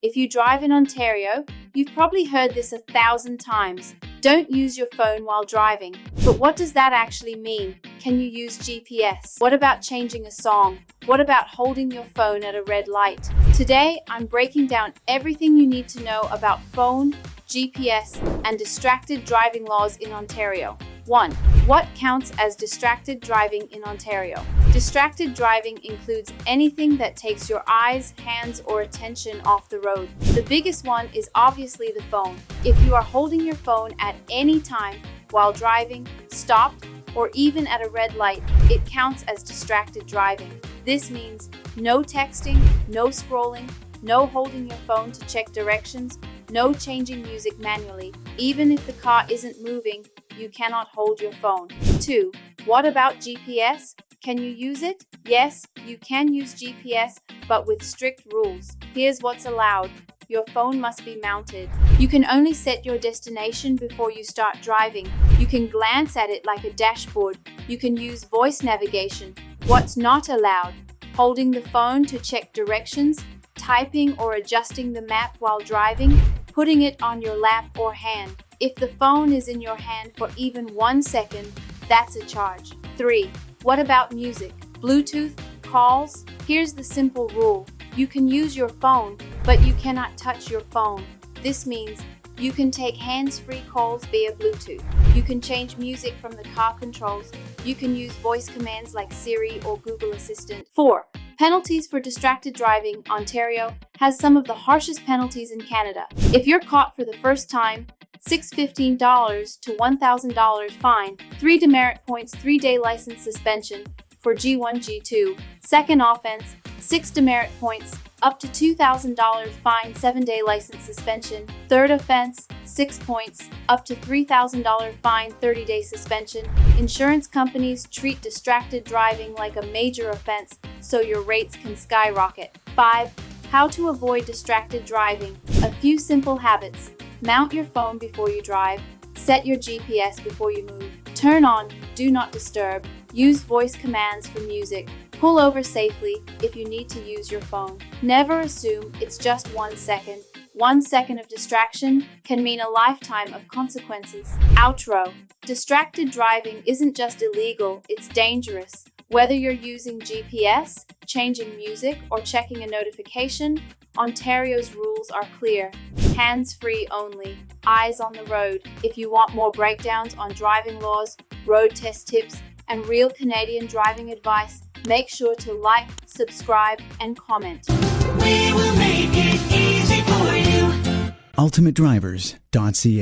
If you drive in Ontario, you've probably heard this 1,000 times. Don't use your phone while driving. But what does that actually mean? Can you use GPS? What about changing a song? What about holding your phone at a red light? Today, I'm breaking down everything you need to know about phone, GPS, and distracted driving laws in Ontario. 1. What counts as distracted driving in Ontario? Distracted driving includes anything that takes your eyes, hands, or attention off the road. The biggest one is obviously the phone. If you are holding your phone at any time while driving, stopped, or even at a red light, it counts as distracted driving. This means no texting, no scrolling, no holding your phone to check directions, no changing music manually. Even if the car isn't moving, you cannot hold your phone. 2. What about GPS? Can you use it? Yes, you can use GPS, but with strict rules. Here's what's allowed. Your phone must be mounted. You can only set your destination before you start driving. You can glance at it like a dashboard. You can use voice navigation. What's not allowed? Holding the phone to check directions, typing or adjusting the map while driving, putting it on your lap or hand. If the phone is in your hand for even 1 second, that's a charge. 3. What about music? Bluetooth? Calls? Here's the simple rule. You can use your phone, but you cannot touch your phone. This means you can take hands-free calls via Bluetooth. You can change music from the car controls. You can use voice commands like Siri or Google Assistant. 4. Penalties for distracted driving. Ontario has some of the harshest penalties in Canada. If you're caught for the first time, $615 to $1,000 fine, 3 demerit points, 3-day license suspension for G1, G2. Second offense, 6 demerit points, up to $2,000 fine, 7-day license suspension. Third offense, 6 points, up to $3,000 fine, 30-day suspension. Insurance companies treat distracted driving like a major offense, so your rates can skyrocket. 5. How to avoid distracted driving. A few simple habits. Mount your phone before you drive. Set your GPS before you move. Turn on Do Not Disturb. Use voice commands for music. Pull over safely if you need to use your phone. Never assume it's just 1 second. 1 second of distraction can mean a lifetime of consequences. Outro. Distracted driving isn't just illegal, it's dangerous. Whether you're using GPS, changing music, or checking a notification, Ontario's rules are clear. Hands-free only, eyes on the road. If you want more breakdowns on driving laws, road test tips, and real Canadian driving advice, make sure to like, subscribe, and comment. We will make it easy for you. ultimatedrivers.ca